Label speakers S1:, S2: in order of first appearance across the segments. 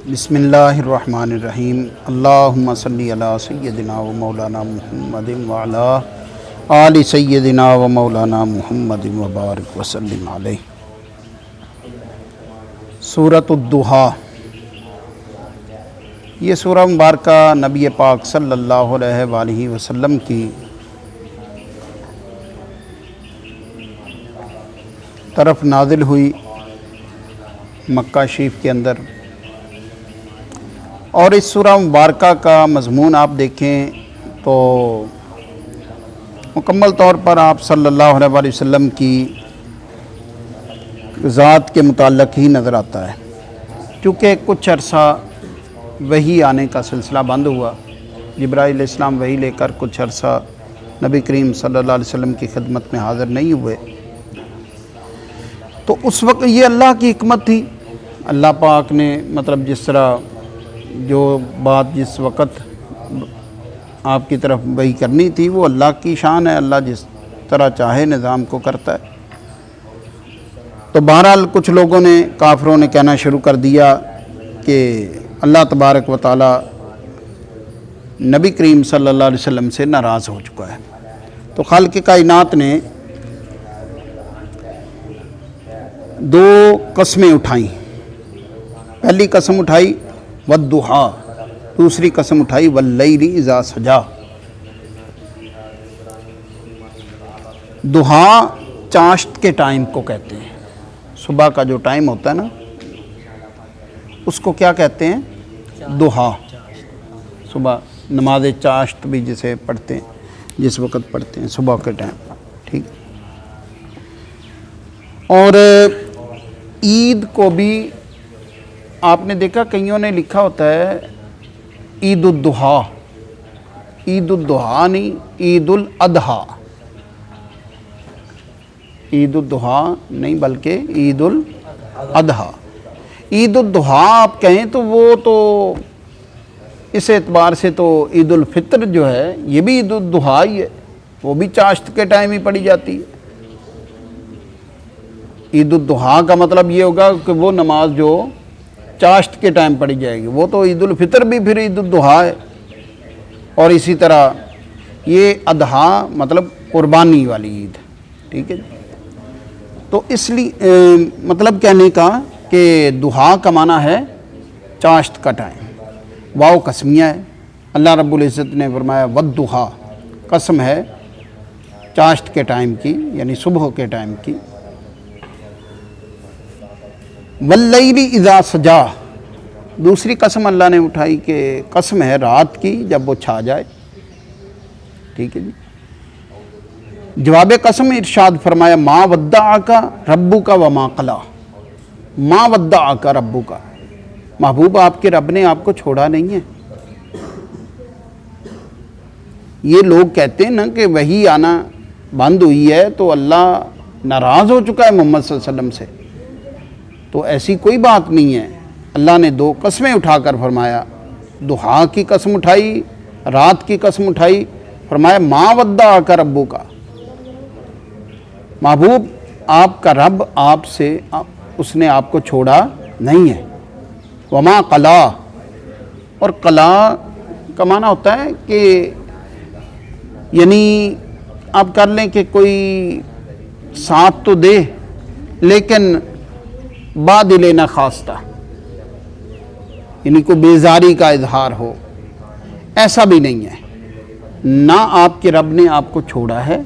S1: بسم اللہ الرحمن الرحیم اللہم صلی علی سیدنا و مولانا محمد وعلی آل سیدنا و مولانا محمد وبارک وسلم علیہ۔ سورۃ الضحیٰ، یہ سورہ مبارکہ نبی پاک صلی اللہ علیہ وآلہ وسلم کی طرف نازل ہوئی مکہ شریف کے اندر، اور اس سورہ مبارکہ کا مضمون آپ دیکھیں تو مکمل طور پر آپ صلی اللہ علیہ وآلہ وسلم کی ذات کے متعلق ہی نظر آتا ہے، چونکہ کچھ عرصہ وحی آنے کا سلسلہ بند ہوا، جبرائیل علیہ السلام وحی لے کر کچھ عرصہ نبی کریم صلی اللہ علیہ وسلم کی خدمت میں حاضر نہیں ہوئے، تو اس وقت یہ اللہ کی حکمت تھی۔ اللہ پاک نے مطلب جس طرح جو بات جس وقت آپ کی طرف وحی کرنی تھی وہ اللہ کی شان ہے، اللہ جس طرح چاہے نظام کو کرتا ہے۔ تو بہرحال کچھ لوگوں نے، کافروں نے کہنا شروع کر دیا کہ اللہ تبارک و تعالی نبی کریم صلی اللہ علیہ وسلم سے ناراض ہو چکا ہے۔ تو خالق کائنات نے دو قسمیں اٹھائیں، پہلی قسم اٹھائی والضحیٰ، دوسری قسم اٹھائی واللیل اذا سجا۔ ضحیٰ چاشت کے ٹائم کو کہتے ہیں، صبح کا جو ٹائم ہوتا ہے نا اس کو کیا کہتے ہیں؟ ضحیٰ۔ صبح نماز چاشت بھی جسے پڑھتے ہیں، جس وقت پڑھتے ہیں صبح کے ٹائم، ٹھیک۔ اور عید کو بھی آپ نے دیکھا کئیوں نے لکھا ہوتا ہے عید الضحیٰ، عید الضحیٰ نہیں، عید الاضحیٰ، عید الضحیٰ نہیں بلکہ عید الاضحیٰ۔ عید الضحیٰ آپ کہیں تو وہ تو اس اعتبار سے تو عید الفطر جو ہے یہ بھی عید الضحیٰ ہی ہے، وہ بھی چاشت کے ٹائم ہی پڑھی جاتی ہے۔ عید الضحیٰ کا مطلب یہ ہوگا کہ وہ نماز جو چاشت کے ٹائم پڑھی جائے گی، وہ تو عید الفطر بھی پھر عید الضحیٰ ہے۔ اور اسی طرح یہ اضحیٰ مطلب قربانی والی عید، ٹھیک ہے۔ تو اس لیے مطلب کہنے کا کہ ضحیٰ کا معنی ہے چاشت کا ٹائم، واو قسمیہ ہے۔ اللہ رب العزت نے فرمایا والضحیٰ، قسم ہے چاشت کے ٹائم کی، یعنی صبح کے ٹائم کی۔ واللیل اذا سجا، دوسری قسم اللہ نے اٹھائی کہ قسم ہے رات کی جب وہ چھا جائے، ٹھیک ہے جی۔ جواب قسم ارشاد فرمایا ما ودعک ربک وما قلی، ما ودعک ربک، محبوب آپ کے رب نے آپ کو چھوڑا نہیں ہے۔ یہ لوگ کہتے ہیں نا کہ وحی آنا بند ہوئی ہے تو اللہ ناراض ہو چکا ہے محمد صلی اللہ علیہ وسلم سے، تو ایسی کوئی بات نہیں ہے۔ اللہ نے دو قسمیں اٹھا کر فرمایا، ضحیٰ کی قسم اٹھائی، رات کی قسم اٹھائی، فرمایا ما ودعک ربک، محبوب آپ کا رب آپ سے اس نے آپ کو چھوڑا نہیں ہے۔ وما قلی، اور قلا کا معنی ہوتا ہے کہ یعنی آپ کر لیں کہ کوئی ساتھ تو دے لیکن بادل نہ خواستہ، یعنی کوئی بیزاری کا اظہار ہو، ایسا بھی نہیں ہے۔ نہ آپ کے رب نے آپ کو چھوڑا ہے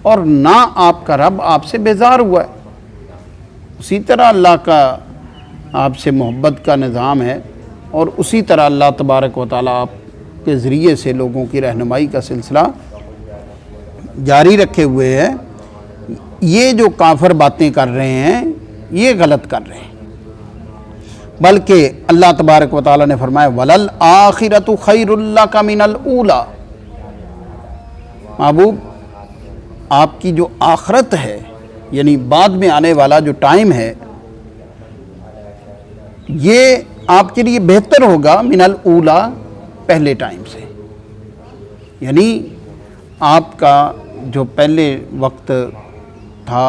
S1: اور نہ آپ کا رب آپ سے بیزار ہوا ہے۔ اسی طرح اللہ کا آپ سے محبت کا نظام ہے، اور اسی طرح اللہ تبارک و تعالیٰ آپ کے ذریعے سے لوگوں کی رہنمائی کا سلسلہ جاری رکھے ہوئے ہے۔ یہ جو کافر باتیں کر رہے ہیں یہ غلط کر رہے ہیں، بلکہ اللہ تبارک و تعالیٰ نے فرمایا وَلَلْآخِرَةُ خَيْرٌ لَكَ مِنَ الْأُولَى، محبوب آپ کی جو آخرت ہے یعنی بعد میں آنے والا جو ٹائم ہے یہ آپ کے لیے بہتر ہوگا من الاولیٰ، پہلے ٹائم سے، یعنی آپ کا جو پہلے وقت تھا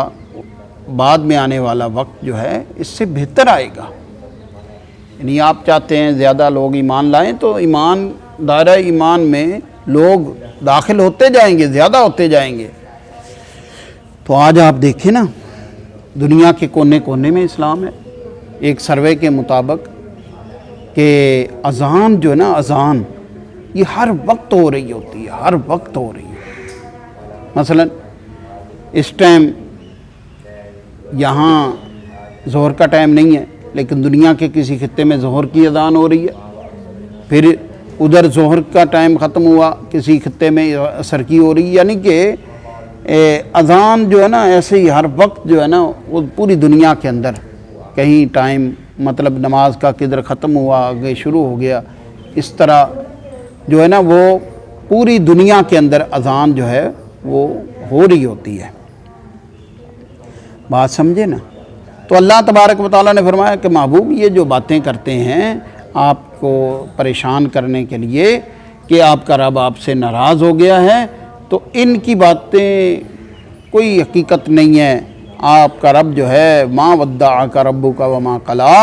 S1: بعد میں آنے والا وقت جو ہے اس سے بہتر آئے گا۔ یعنی آپ چاہتے ہیں زیادہ لوگ ایمان لائیں تو ایمان دائرہ ایمان میں لوگ داخل ہوتے جائیں گے، زیادہ ہوتے جائیں گے۔ تو آج آپ دیکھیں نا، دنیا کے کونے کونے میں اسلام ہے۔ ایک سروے کے مطابق کہ اذان جو ہے نا، اذان یہ ہر وقت ہو رہی ہوتی ہے، ہر وقت ہو رہی ہے۔ مثلا اس ٹائم یہاں ظہر کا ٹائم نہیں ہے، لیکن دنیا کے کسی خطے میں ظہر کی اذان ہو رہی ہے، پھر ادھر ظہر کا ٹائم ختم ہوا، کسی خطے میں عصر کی ہو رہی ہے۔ یعنی کہ اذان جو ہے نا ایسے ہی ہر وقت جو ہے نا وہ پوری دنیا کے اندر کہیں ٹائم مطلب نماز کا کدھر ختم ہوا آگے شروع ہو گیا، اس طرح جو ہے نا وہ پوری دنیا کے اندر اذان جو ہے وہ ہو رہی ہوتی ہے۔ بات سمجھے نا؟ تو اللہ تبارک و تعالیٰ نے فرمایا کہ محبوب یہ جو باتیں کرتے ہیں آپ کو پریشان کرنے کے لیے کہ آپ کا رب آپ سے ناراض ہو گیا ہے، تو ان کی باتیں کوئی حقیقت نہیں ہے۔ آپ کا رب جو ہے ما ودعک ربک وما قلی،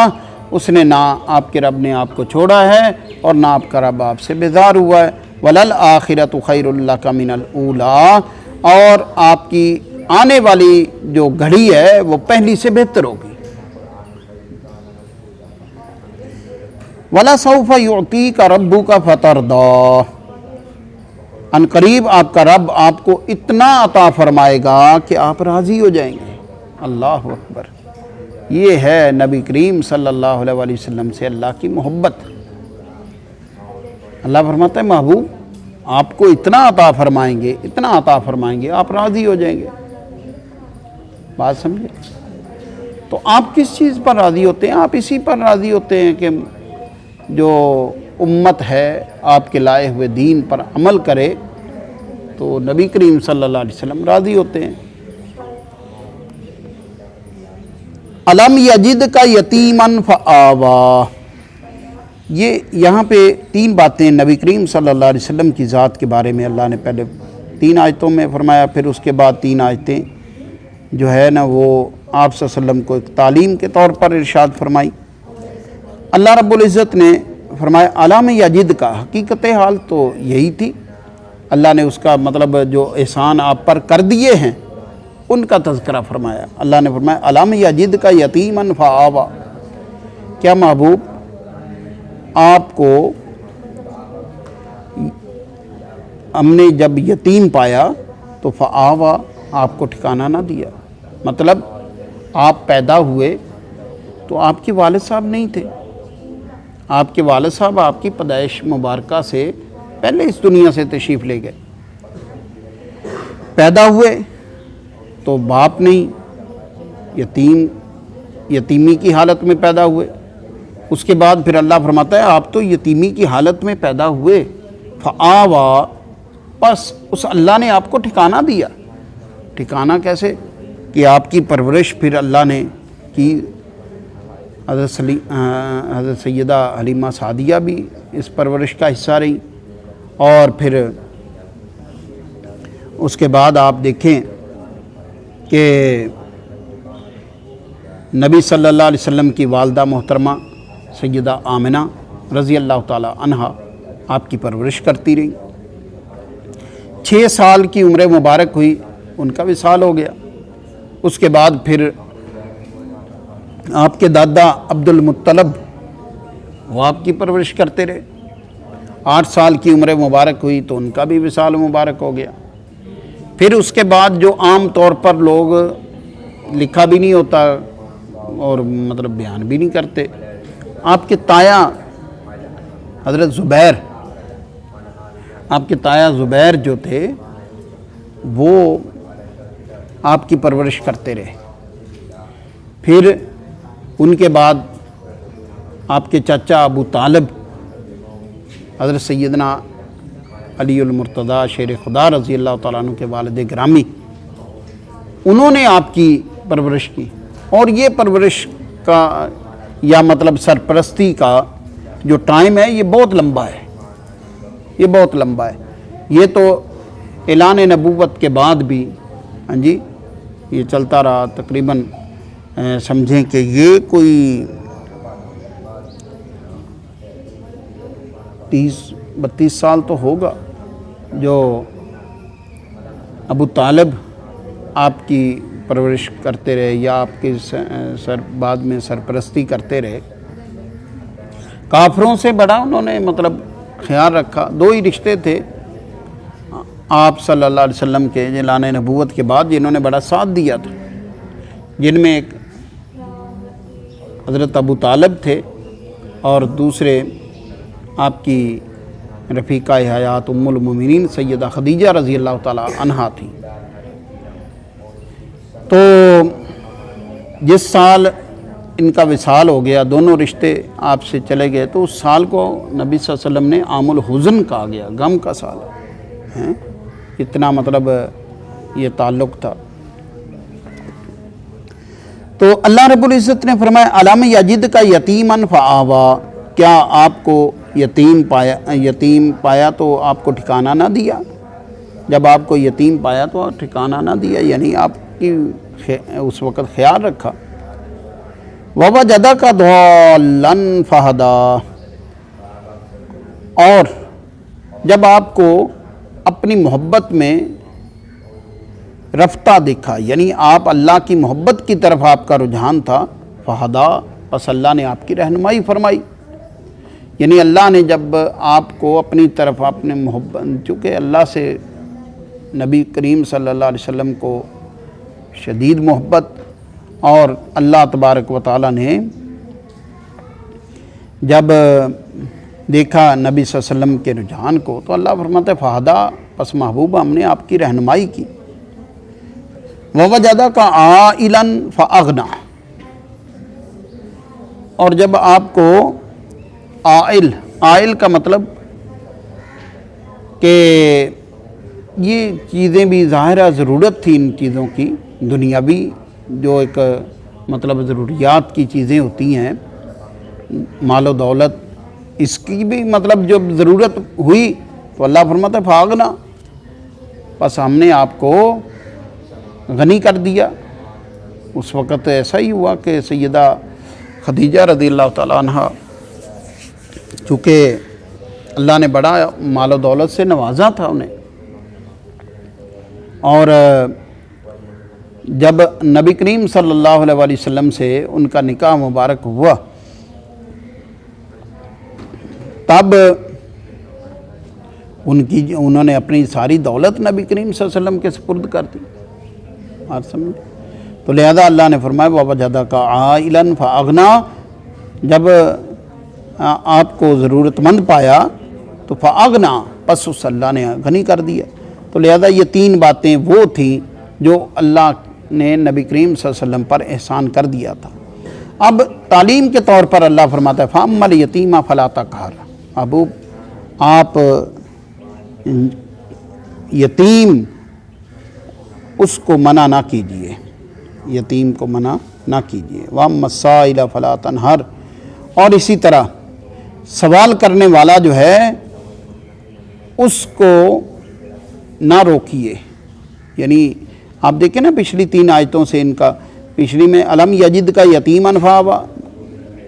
S1: اس نے نہ آپ کے رب نے آپ کو چھوڑا ہے اور نہ آپ کا رب آپ سے بیزار ہوا ہے۔ وَلَلْآخِرَةُ خَيْرٌ لَكَ مِنَ الْأُولَىٰ، اور آپ کی آنے والی جو گھڑی ہے وہ پہلی سے بہتر ہوگی۔ وَلَسَوْفَ يُعْطِيكَ رَبُّكَ فَتَرْضَىٰ، ان قریب آپ کا رب آپ کو اتنا عطا فرمائے گا کہ آپ راضی ہو جائیں گے۔ اللہ اکبر! یہ ہے نبی کریم صلی اللہ علیہ وآلہ وسلم سے اللہ کی محبت۔ اللہ فرماتا ہے محبوب آپ کو اتنا عطا فرمائیں گے، اتنا عطا فرمائیں گے، آپ راضی ہو جائیں گے۔ بات سمجھے؟ تو آپ کس چیز پر راضی ہوتے ہیں؟ آپ اسی پر راضی ہوتے ہیں کہ جو امت ہے آپ کے لائے ہوئے دین پر عمل کرے، تو نبی کریم صلی اللہ علیہ وسلم راضی ہوتے ہیں۔ الم یجدک یتیما فآویٰ، یہ یہاں پہ تین باتیں نبی کریم صلی اللہ علیہ وسلم کی ذات کے بارے میں اللہ نے پہلے 3 آیتوں میں فرمایا، پھر اس کے بعد 3 آیتیں جو ہے نا وہ آپ صلی اللہ علیہ وسلم کو ایک تعلیم کے طور پر ارشاد فرمائی۔ اللہ رب العزت نے فرمایا الم یجدک، حقیقت حال تو یہی تھی، اللہ نے اس کا مطلب جو احسان آپ پر کر دیے ہیں ان کا تذکرہ فرمایا۔ اللہ نے فرمایا الم یجدک یتیما فآویٰ، کیا محبوب آپ کو ہم نے جب یتیم پایا تو فآویٰ، آپ کو ٹھکانہ نہ دیا، مطلب آپ پیدا ہوئے تو آپ کے والد صاحب نہیں تھے، آپ کے والد صاحب آپ کی پیدائش مبارکہ سے پہلے اس دنیا سے تشریف لے گئے۔ پیدا ہوئے تو باپ نہیں، یتیمی کی حالت میں پیدا ہوئے۔ اس کے بعد پھر اللہ فرماتا ہے آپ تو یتیمی کی حالت میں پیدا ہوئے، فآویٰ، بس اس اللہ نے آپ کو ٹھکانہ دیا۔ ٹھکانہ کیسے؟ کہ آپ کی پرورش پھر اللہ نے کی۔ حضرت سیدہ حلیمہ سعدیہ بھی اس پرورش کا حصہ رہی، اور پھر اس کے بعد آپ دیکھیں کہ نبی صلی اللہ علیہ وسلم کی والدہ محترمہ سیدہ آمنہ رضی اللہ تعالی عنہا آپ کی پرورش کرتی رہی۔ 6 سال کی عمر مبارک ہوئی، ان کا وصال ہو گیا۔ اس کے بعد پھر آپ کے دادا عبد المطلب وہ آپ کی پرورش کرتے رہے۔ 8 سال کی عمر مبارک ہوئی تو ان کا بھی وصال مبارک ہو گیا۔ پھر اس کے بعد جو عام طور پر لوگ لکھا بھی نہیں ہوتا اور مطلب بیان بھی نہیں کرتے، آپ کے تایا حضرت زبیر، آپ کے تایا زبیر جو تھے وہ آپ کی پرورش کرتے رہے۔ پھر ان کے بعد آپ کے چچا ابو طالب حضرت سیدنا علی المرتضیٰ شیر خدا رضی اللہ تعالیٰ عنہ کے والد گرامی، انہوں نے آپ کی پرورش کی۔ اور یہ پرورش کا یا مطلب سرپرستی کا جو ٹائم ہے یہ بہت لمبا ہے، یہ بہت لمبا ہے۔ یہ تو اعلان نبوت کے بعد بھی ہاں جی یہ چلتا رہا، تقریباً سمجھیں کہ یہ کوئی 32 سال تو ہوگا جو ابو طالب آپ کی پرورش کرتے رہے یا آپ کے بعد میں سرپرستی کرتے رہے. کافروں سے بڑا انہوں نے مطلب خیال رکھا. 2 ہی رشتے تھے آپ صلی اللہ علیہ وسلم کے اعلان نبوت کے بعد جنہوں نے بڑا ساتھ دیا تھا، جن میں ایک حضرت ابو طالب تھے اور دوسرے آپ کی رفیقہ حیات ام المومنین سیدہ خدیجہ رضی اللہ تعالی عنہا تھی. تو جس سال ان کا وصال ہو گیا، دونوں رشتے آپ سے چلے گئے، تو اس سال کو نبی صلی اللہ علیہ وسلم نے عام الحزن کہا گیا، غم کا سال ہے. اتنا مطلب یہ تعلق تھا. تو اللہ رب العزت نے فرمایا علم یجد کا یتیمن فآوا، کیا آپ کو یتیم پایا تو آپ کو ٹھکانہ نہ دیا. جب آپ کو یتیم پایا تو ٹھکانہ نہ دیا، یعنی آپ کی اس وقت خیال رکھا. ووجدک ضالا فہدا، اور جب آپ کو اپنی محبت میں رفتہ دیکھا، یعنی آپ اللہ کی محبت کی طرف آپ کا رجحان تھا، فہدا، پس اللہ نے آپ کی رہنمائی فرمائی. یعنی اللہ نے جب آپ کو اپنی طرف اپنے محبت، چونکہ اللہ سے نبی کریم صلی اللہ علیہ وسلم کو شدید محبت، اور اللہ تبارک و تعالیٰ نے جب دیکھا نبی صلی اللہ علیہ وسلم کے رجحان کو، تو اللہ فرماتا ہے فہدا، پس محبوب ہم نے آپ کی رہنمائی کی. ووجدک عائلا فاغنا، اور جب آپ کو عائل کا مطلب کہ یہ چیزیں بھی ظاہرہ ضرورت تھی ان چیزوں کی، دنیاوی جو ایک مطلب ضروریات کی چیزیں ہوتی ہیں، مال و دولت، اس کی بھی مطلب جب ضرورت ہوئی تو اللہ فرماتا ہے فاغنا، بس ہم نے آپ کو غنی کر دیا. اس وقت ایسا ہی ہوا کہ سیدہ خدیجہ رضی اللہ تعالیٰ عنہ، چونکہ اللہ نے بڑا مال و دولت سے نوازا تھا انہیں، اور جب نبی کریم صلی اللہ علیہ وسلم سے ان کا نکاح مبارک ہوا، تب انہوں نے اپنی ساری دولت نبی کریم صلی اللہ علیہ وسلم کے سپرد کر دی. آپ سمجھے؟ تو لہذا اللہ نے فرمایا ووجدک عائلا فاغنا، جب آپ کو ضرورت مند پایا تو فاغنا، پس اس اللہ نے غنی کر دیا. تو لہذا یہ 3 باتیں وہ تھیں جو اللہ نے نبی کریم صلی اللہ علیہ وسلم پر احسان کر دیا تھا. اب تعلیم کے طور پر اللہ فرماتا ہے فَأَمَّا الْيَتِيمَ فَلَا تَقْهَرْ، محبوب آپ یتیم اس کو منع نہ کیجیے، یتیم کو منع نہ کیجیے. وَأَمَّا السَّائِلَ فَلَا تَنْهَرْ، اور اسی طرح سوال کرنے والا جو ہے اس کو نہ روکیے. یعنی آپ دیکھیں نا پچھلی 3 آیتوں سے ان کا، پچھلی میں علم یجد کا یتیمن فآوا،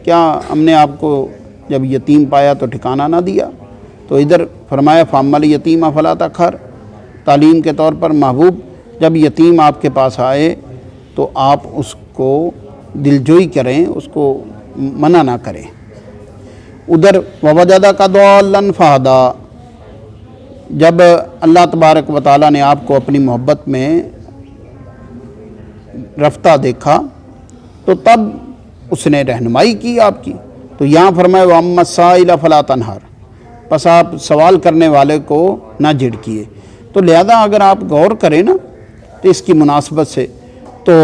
S1: کیا ہم نے آپ کو جب یتیم پایا تو ٹھکانہ نہ دیا. تو ادھر فرمایا فَأَمَّا الْيَتِيمَ فَلَا تَقْهَرْ، تعلیم کے طور پر محبوب جب یتیم آپ کے پاس آئے تو آپ اس کو دلجوئی کریں، اس کو منع نہ کریں. ادھر وَوَجَدَكَ ضَالًّا فَهَدَىٰ، جب اللہ تبارک و تعالیٰ نے آپ کو اپنی محبت میں رفتہ دیکھا تو تب اس نے رہنمائی کی آپ کی. تو یہاں فرمایا وَأَمَّا السَّائِلَ فَلَا تَنْهَرْ، پس آپ سوال کرنے والے کو نہ جھڑکیے. تو لہذا اگر آپ غور کریں نا تو اس کی مناسبت سے، تو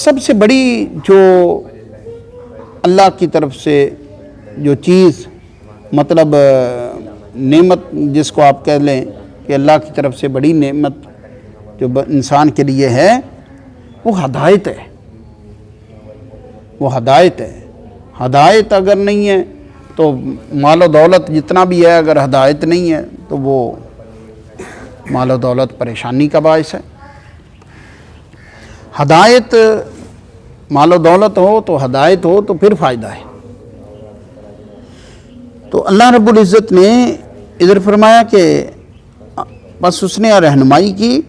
S1: سب سے بڑی جو اللہ کی طرف سے جو چیز مطلب نعمت جس کو آپ کہہ لیں کہ اللہ کی طرف سے بڑی نعمت جو انسان کے لیے ہے وہ ہدایت ہے. وہ ہدایت ہے. ہدایت اگر نہیں ہے تو مال و دولت جتنا بھی ہے، اگر ہدایت نہیں ہے تو وہ مال و دولت پریشانی کا باعث ہے. ہدایت، مال و دولت ہو تو ہدایت ہو تو پھر فائدہ ہے. تو اللہ رب العزت نے ادھر فرمایا کہ بس اس نے رہنمائی کی،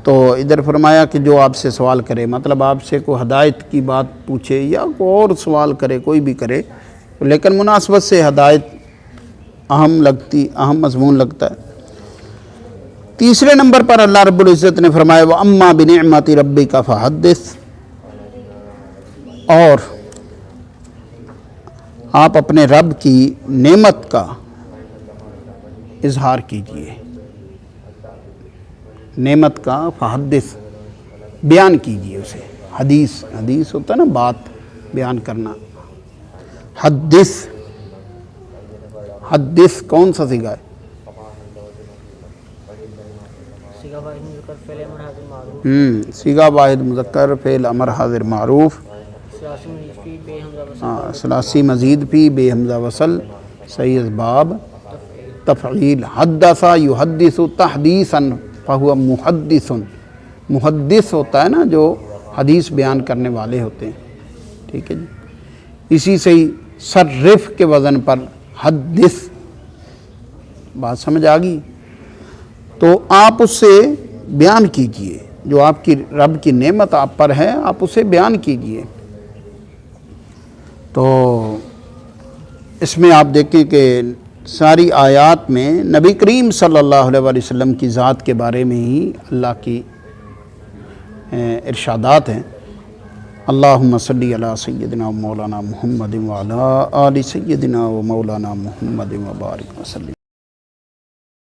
S1: تو ادھر فرمایا کہ جو آپ سے سوال کرے، مطلب آپ سے کوئی ہدایت کی بات پوچھے یا کوئی اور سوال کرے، کوئی بھی کرے، لیکن مناسبت سے ہدایت اہم مضمون لگتا ہے۔ تیسرے نمبر پر اللہ رب العزت نے فرمایا وَأَمَّا بِنِعْمَةِ رَبِّكَ فَحَدِّثْ، اور آپ اپنے رب کی نعمت کا اظہار کیجئے، نعمت کا فحدث، بیان کیجئے اسے۔ حدیث ہوتا ہے نا بات بیان کرنا۔ حدث کون سا صیغہ ہے؟ صیغہ واحد مذکر فعل امر حاضر معروف، ثلاثی مزید فی بے حمزہ وصل، صحیح اسباب تفعیل۔ حدث یحدث تحدیثا فہو محدث، محدث ہوتا ہے نا جو حدیث بیان کرنے والے ہوتے ہیں، ٹھیک ہے جی۔ اسی سے ہی صرف کے وزن پر حدث، بات سمجھ آ گئی؟ تو آپ اس سے بیان کیجئے، جو آپ کی رب کی نعمت آپ پر ہے آپ اسے بیان کیجئے۔ تو اس میں آپ دیکھیں کہ ساری آیات میں نبی کریم صلی اللہ علیہ وسلم کی ذات کے بارے میں ہی اللہ کی ارشادات ہیں۔ اللہم صلی علی سیدنا و مولانا محمد وعلی آل سیدنا و مولانا محمد وبارک وسلم۔